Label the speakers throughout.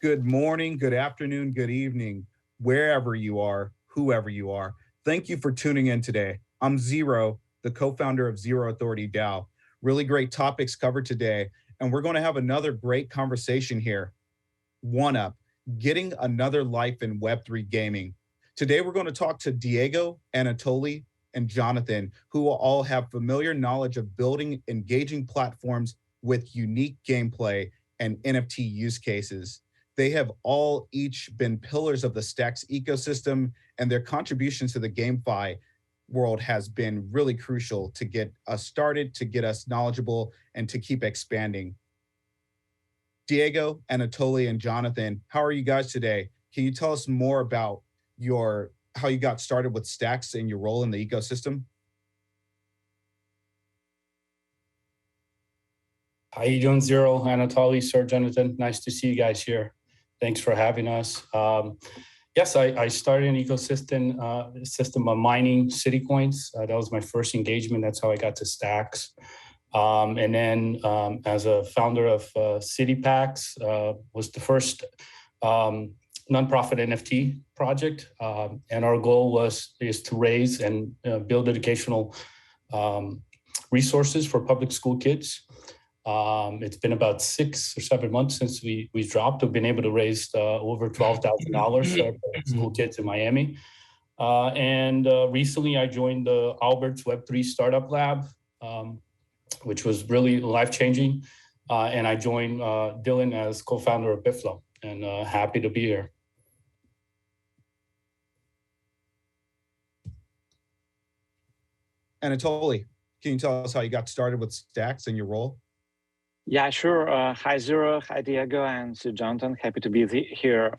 Speaker 1: good morning, good afternoon, good evening, wherever you are, whoever you are. Thank you for tuning in today. I'm Zero, the co-founder of Zero Authority DAO. Really great topics covered today, and we're going to have another great conversation here. One up, getting another life in Web3 gaming. Today, we're going to talk to Diego, Anatoly, and Jonathan, who will all have familiar knowledge of building engaging platforms with unique gameplay and NFT use cases. They have all each been pillars of the Stax ecosystem, and their contributions to the GameFi world has been really crucial to get us started, to get us knowledgeable, and to keep expanding. Diego, Anatoly, and Jonathan, how are you guys today? Can you tell us more about how you got started with Stax and your role in the ecosystem?
Speaker 2: How you doing, Zero? Anatoly, Sir Jonathan, nice to see you guys here. Thanks for having us. Yes, I started an ecosystem system of mining city coins. That was my first engagement. That's how I got to Stax. And then as a founder of CityPacks, was the first nonprofit NFT project. And our goal is to raise and build educational resources for public school kids. It's been about 6 or 7 months since we dropped. We've been able to raise over $12,000 for school kids in Miami. And recently I joined the Albert's Web3 Startup Lab, which was really life-changing. And I joined Dylan as co-founder of Bitflow, and happy to be here.
Speaker 1: Anatoly, can you tell us how you got started with Stax and your role?
Speaker 3: Yeah, sure. Hi, Zero. Hi, Diego, and Jonathan. Happy to be here.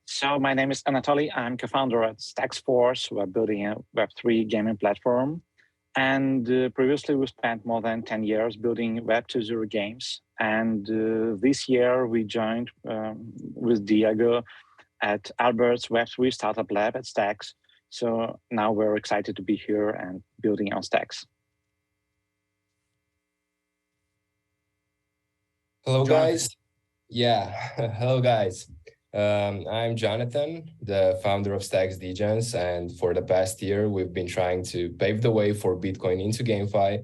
Speaker 3: So my name is Anatoly. I'm co-founder at Stax Force. We're building a Web3 gaming platform. And previously, we spent more than 10 years building Web 2.0 games. And this year, we joined with Diego at Albert's Web3 Startup Lab at Stax. So now we're excited to be here and building on Stax.
Speaker 4: Hello, guys. Yeah, hello, guys. I'm Jonathan, the founder of Stax Degens, and for the past year, we've been trying to pave the way for Bitcoin into GameFi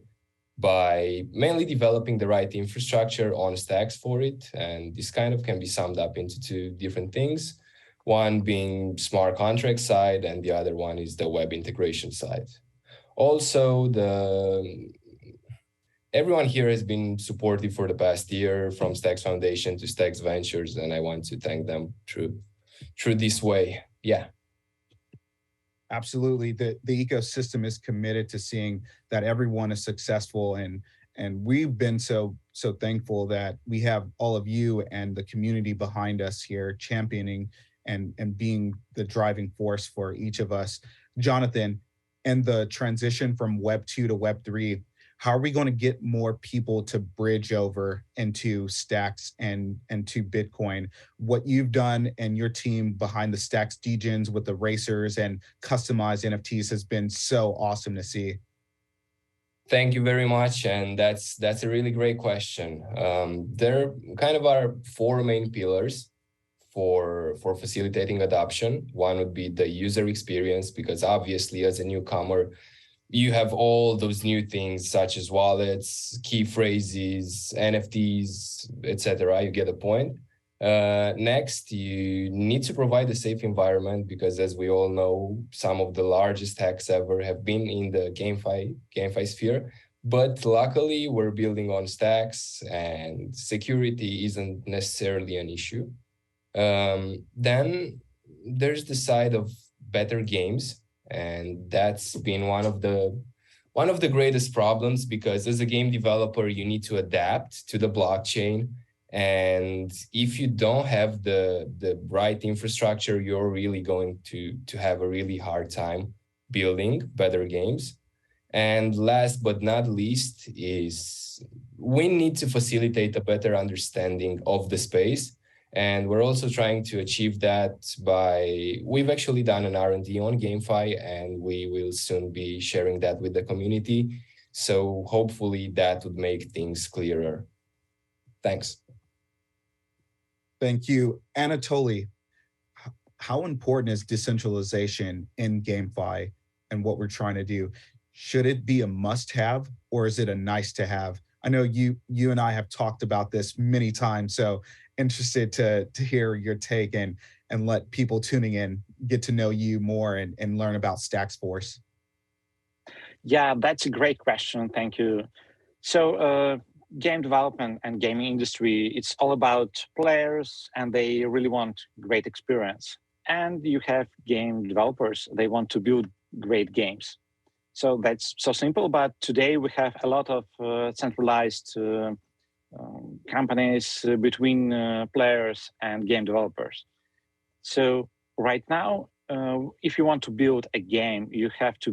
Speaker 4: by mainly developing the right infrastructure on Stax for it. And this kind of can be summed up into two different things. One being smart contract side, and the other one is the web integration side. Also, everyone here has been supportive for the past year, from Stax Foundation to Stax Ventures, and I want to thank them through this way. Yeah.
Speaker 1: Absolutely. The ecosystem is committed to seeing that everyone is successful, and we've been so thankful that we have all of you and the community behind us here championing and being the driving force for each of us. Jonathan, and the transition from Web 2 to Web 3, how are we going to get more people to bridge over into Stax and to Bitcoin? What you've done and your team behind the Stax Degens with the racers and customized NFTs has been so awesome to see.
Speaker 4: Thank you very much, and that's a really great question. There kind of are 4 main pillars for facilitating adoption. One would be the user experience, because obviously as a newcomer, you have all those new things such as wallets, key phrases, NFTs, etc. You get the point. Next, you need to provide a safe environment, because as we all know, some of the largest hacks ever have been in the GameFi sphere. But luckily, we're building on Stax, and security isn't necessarily an issue. Then there's the side of better games. And that's been one of the greatest problems, because as a game developer, you need to adapt to the blockchain. And if you don't have the right infrastructure, you're really going to have a really hard time building better games. And last but not least is we need to facilitate a better understanding of the space. And we're also trying to achieve that we've actually done an R&D on GameFi, and we will soon be sharing that with the community. So hopefully that would make things clearer. Thanks.
Speaker 1: Thank you. Anatoly, how important is decentralization in GameFi and what we're trying to do? Should it be a must-have or is it a nice-to-have? I know you and I have talked about this many times, so interested to hear your take and let people tuning in get to know you more and learn about Stax Force.
Speaker 3: Yeah, that's a great question. Thank you. So game development and gaming industry, it's all about players and they really want great experience. And you have game developers, they want to build great games. So that's so simple, but today we have a lot of centralized companies between players and game developers. So right now, if you want to build a game, you have to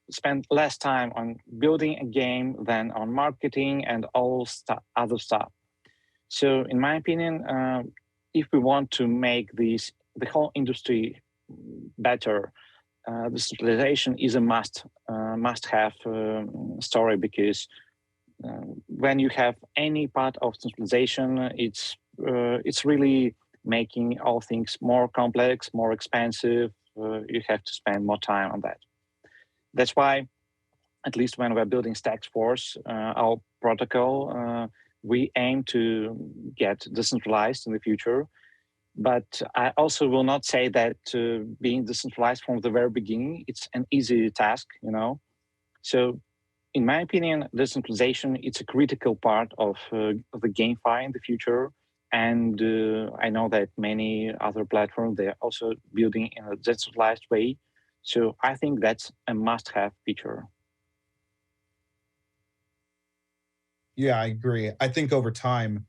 Speaker 3: spend less time on building a game than on marketing and all other stuff. So in my opinion, if we want to make the whole industry better, decentralization is a must-have story, because when you have any part of centralization, it's really making all things more complex, more expensive. You have to spend more time on that. That's why, at least when we're building Stax Force, our protocol, we aim to get decentralized in the future. But I also will not say that being decentralized from the very beginning, it's an easy task, you know. So in my opinion, decentralization, it's a critical part of the GameFi in the future. And I know that many other platforms, they're also building in a decentralized way. So I think that's a must-have feature.
Speaker 1: Yeah, I agree. I think over time,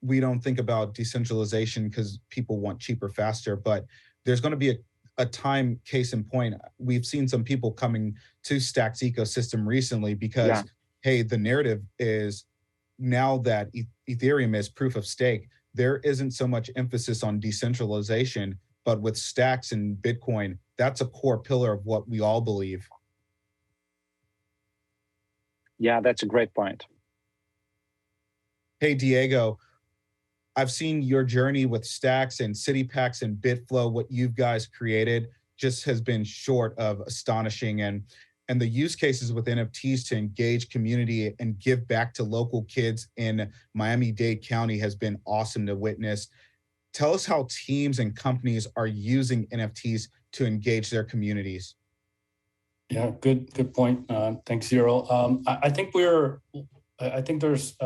Speaker 1: we don't think about decentralization because people want cheaper, faster, but there's going to be a time, case in point. We've seen some people coming to Stack's ecosystem recently because, hey, the narrative is now that Ethereum is proof of stake, there isn't so much emphasis on decentralization, but with Stacks and Bitcoin, that's a core pillar of what we all believe.
Speaker 3: Yeah, that's a great point.
Speaker 1: Hey, Diego, I've seen your journey with Stacks and CityPacks and Bitflow. What you guys created just has been short of astonishing. And the use cases with NFTs to engage community and give back to local kids in Miami-Dade County has been awesome to witness. Tell us how teams and companies are using NFTs to engage their communities.
Speaker 2: Yeah, good point. Thanks, Zero. I think there's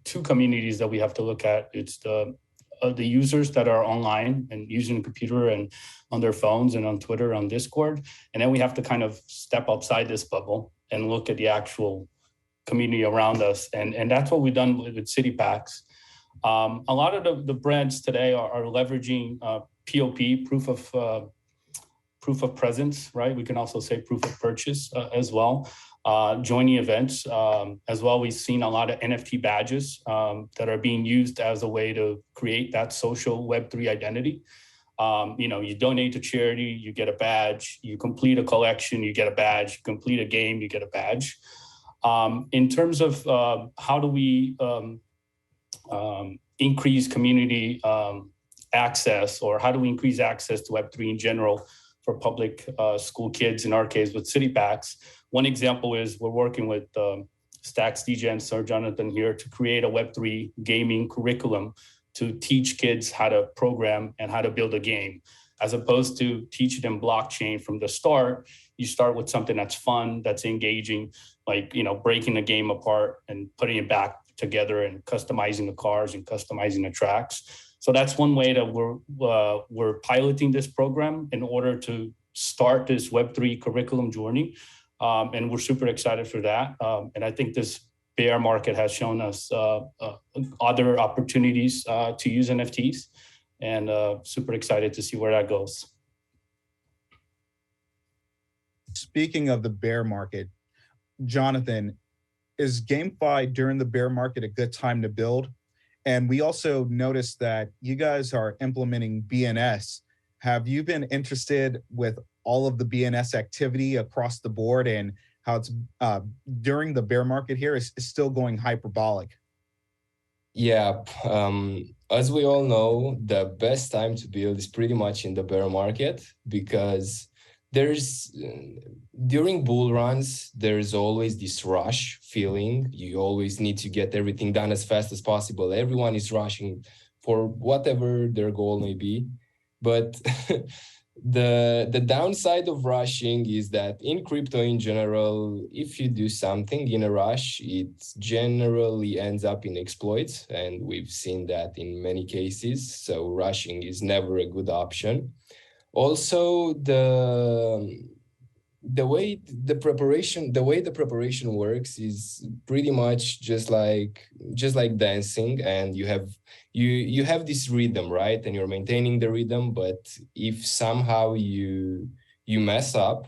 Speaker 2: two communities that we have to look at. It's the users that are online and using the computer and on their phones and on Twitter, on Discord. And then we have to kind of step outside this bubble and look at the actual community around us. And that's what we've done with CityPacks. A lot of the brands today are leveraging POP, proof of presence, right? We can also say proof of purchase as well. Joining events as well. We've seen a lot of NFT badges that are being used as a way to create that social Web3 identity. You donate to charity, you get a badge. You complete a collection, you get a badge. You complete a game, you get a badge. In terms of how do we increase community access, or how do we increase access to Web3 in general for public school kids, in our case with CityPacks. One example is we're working with Stax Degens, Sir Jonathan here, to create a Web3 gaming curriculum to teach kids how to program and how to build a game. As opposed to teaching them blockchain from the start, you start with something that's fun, that's engaging, like breaking a game apart and putting it back together and customizing the cars and customizing the tracks. So that's one way that we're piloting this program in order to start this Web3 curriculum journey. And we're super excited for that. And I think this bear market has shown us other opportunities to use NFTs, and super excited to see where that goes.
Speaker 1: Speaking of the bear market, Jonathan, is GameFi during the bear market a good time to build? And we also noticed that you guys are implementing BNS. Have you been interested with all of the BNS activity across the board and how it's during the bear market here is still going hyperbolic?
Speaker 4: Yeah, as we all know, the best time to build is pretty much in the bear market because there's during bull runs, there's always this rush feeling. You always need to get everything done as fast as possible. Everyone is rushing for whatever their goal may be. But the downside of rushing is that in crypto in general, if you do something in a rush, it generally ends up in exploits, and we've seen that in many cases. So rushing is never a good option. Also, the way the preparation works is pretty much just like dancing, and you have this rhythm, right? And you're maintaining the rhythm, but if somehow you mess up,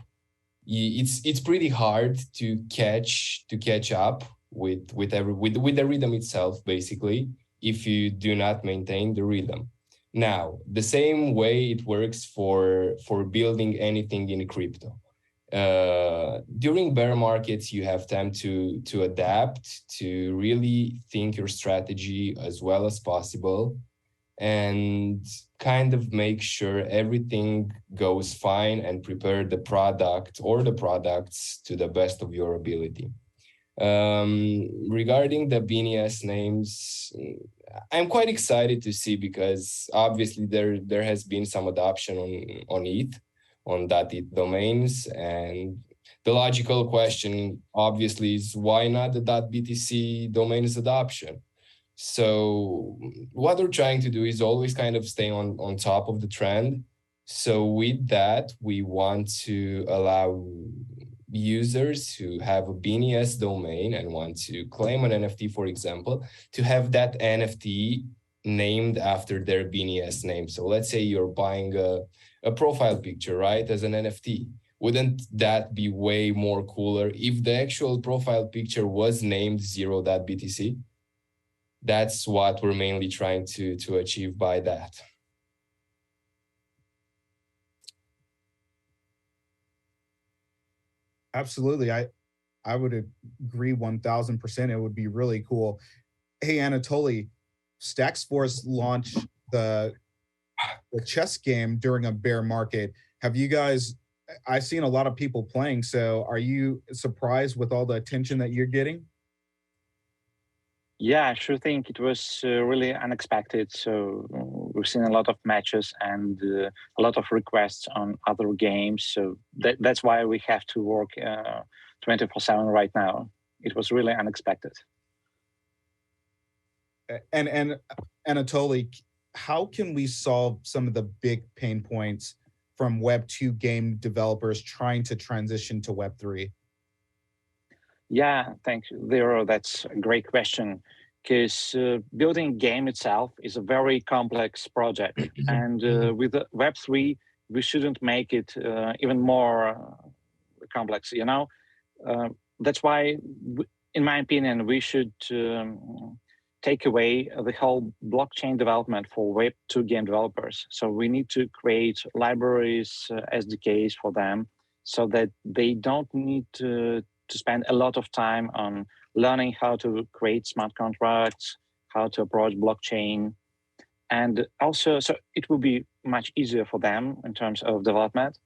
Speaker 4: it's pretty hard to catch up with the rhythm itself, basically, if you do not maintain the rhythm. Now, the same way it works for building anything in crypto. During bear markets, you have time to adapt, to really think your strategy as well as possible, and kind of make sure everything goes fine and prepare the product or the products to the best of your ability. Regarding the BNS names, I'm quite excited to see, because obviously there has been some adoption on ETH, on .ETH domains, and the logical question obviously is, why not the .BTC domains adoption? So what we're trying to do is always kind of stay on top of the trend. So with that, we want to allow users who have a BNS domain and want to claim an NFT, for example, to have that NFT named after their BNS name. So let's say you're buying a profile picture, right, as an NFT. Wouldn't that be way more cooler if the actual profile picture was named 0.BTC? That's what we're mainly trying to achieve by that.
Speaker 1: Absolutely. I would agree 1000%. It would be really cool. Hey, Anatoly, Stax Force launched the chess game during a bear market. Have you guys, I've seen a lot of people playing, so are you surprised with all the attention that you're getting?
Speaker 3: Yeah, I sure think it was really unexpected. So we've seen a lot of matches and a lot of requests on other games. So that's why we have to work 24/7 right now. It was really unexpected.
Speaker 1: And Anatoly, how can we solve some of the big pain points from Web2 game developers trying to transition to Web3?
Speaker 3: Yeah, thank you, Lero. That's a great question, because building a game itself is a very complex project. And with Web3, we shouldn't make it even more complex, you know? That's why, in my opinion, we should take away the whole blockchain development for Web2 game developers. So we need to create libraries, SDKs for them, so that they don't need to spend a lot of time on learning how to create smart contracts, how to approach blockchain. And also, so it will be much easier for them in terms of development.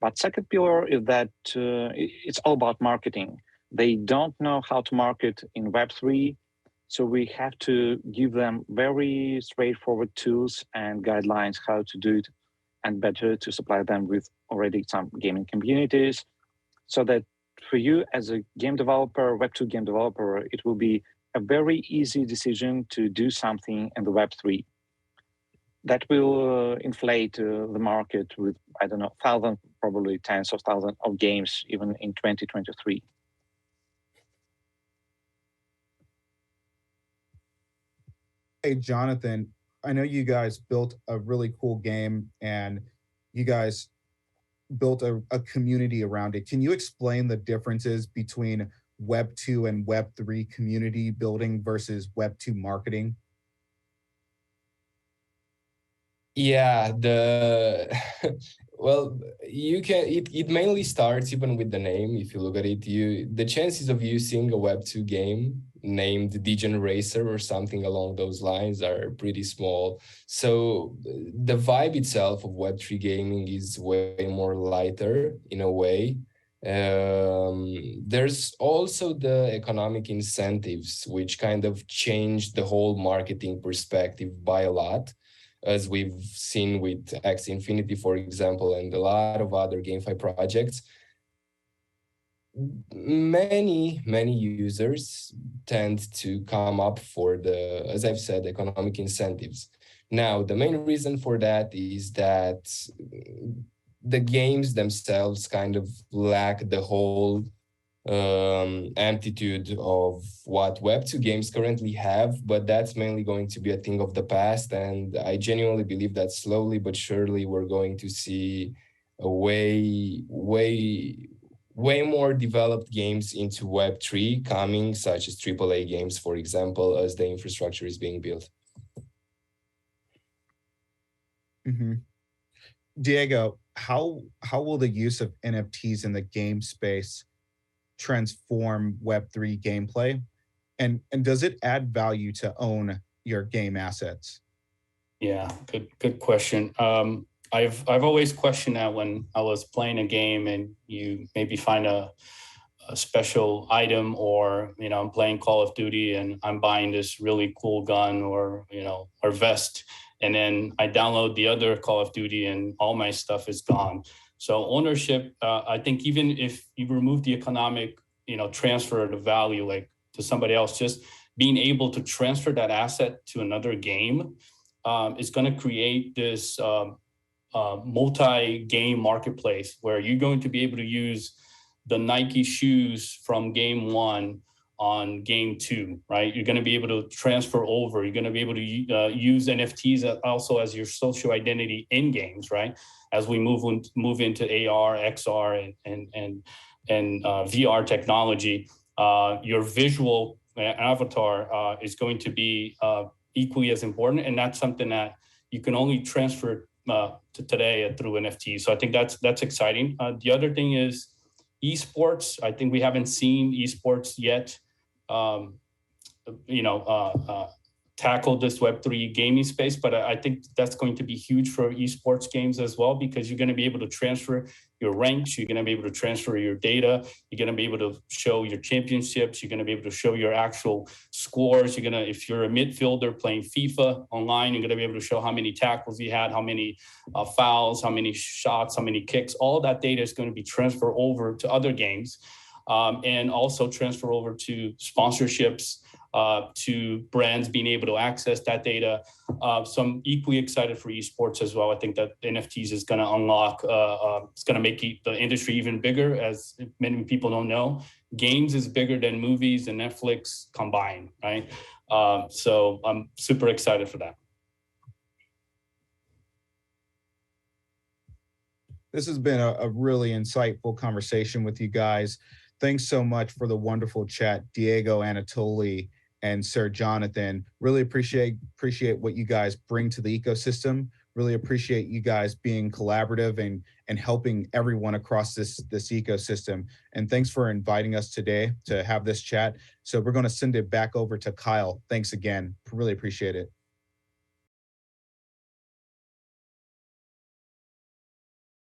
Speaker 3: But second pillar is that it's all about marketing. They don't know how to market in Web3. So we have to give them very straightforward tools and guidelines how to do it, and better to supply them with already some gaming communities, so that for you as a game developer, Web2 game developer, it will be a very easy decision to do something in the Web3. That will inflate the market with, I don't know, thousands, probably tens of thousands of games, even in 2023.
Speaker 1: Hey, Jonathan, I know you guys built a really cool game and you guys built a community around it. Can you explain the differences between Web2 and Web3 community building versus Web2 marketing?
Speaker 4: Yeah, well, it mainly starts even with the name. If you look at it, the chances of you seeing a Web2 game named Degen Racer or something along those lines are pretty small. So the vibe itself of Web3 gaming is way more lighter in a way. There's also the economic incentives, which kind of changed the whole marketing perspective by a lot, as we've seen with X Infinity, for example, and a lot of other GameFi projects. Many users tend to come up for the, as I've said, economic incentives. Now, the main reason for that is that the games themselves kind of lack the whole amplitude of what Web2 games currently have, but that's mainly going to be a thing of the past. And I genuinely believe that slowly but surely we're going to see a way more developed games into Web3 coming, such as AAA games, for example, as the infrastructure is being built.
Speaker 1: Mm-hmm. Diego, how will the use of NFTs in the game space transform Web3 gameplay? And does it add value to own your game assets?
Speaker 2: Yeah, good question. I've always questioned that when I was playing a game and you maybe find a special item, or I'm playing Call of Duty and I'm buying this really cool gun or vest, and then I download the other Call of Duty and all my stuff is gone. So ownership, I think even if you remove the economic transfer the value like to somebody else, just being able to transfer that asset to another game is going to create this multi-game marketplace where you're going to be able to use the Nike shoes from game 1 on game 2, right? You're going to be able to transfer over. You're going to be able to use NFTs also as your social identity in games, right? As we move into AR, XR, and VR technology, your visual avatar is going to be equally as important, and that's something that you can only transfer to today through NFTs. So I think that's exciting. The other thing is esports. I think we haven't seen esports yet, tackle this Web3 gaming space, but I think that's going to be huge for esports games as well, because you're going to be able to transfer your ranks, you're going to be able to transfer your data, you're going to be able to show your championships, you're going to be able to show your actual scores, if you're a midfielder playing FIFA online, you're going to be able to show how many tackles you had, how many fouls, how many shots, how many kicks. All that data is going to be transferred over to other games, and also transfer over to sponsorships, to brands being able to access that data. So I'm equally excited for esports as well. I think that NFTs is going to unlock, it's going to make the industry even bigger. As many people don't know, games is bigger than movies and Netflix combined, right? So I'm super excited for that.
Speaker 1: This has been a really insightful conversation with you guys. Thanks so much for the wonderful chat, Diego, Anatoly, and Sir Jonathan. Really appreciate what you guys bring to the ecosystem. Really appreciate you guys being collaborative and helping everyone across this ecosystem. And thanks for inviting us today to have this chat. So we're going to send it back over to Kyle. Thanks again. Really appreciate it.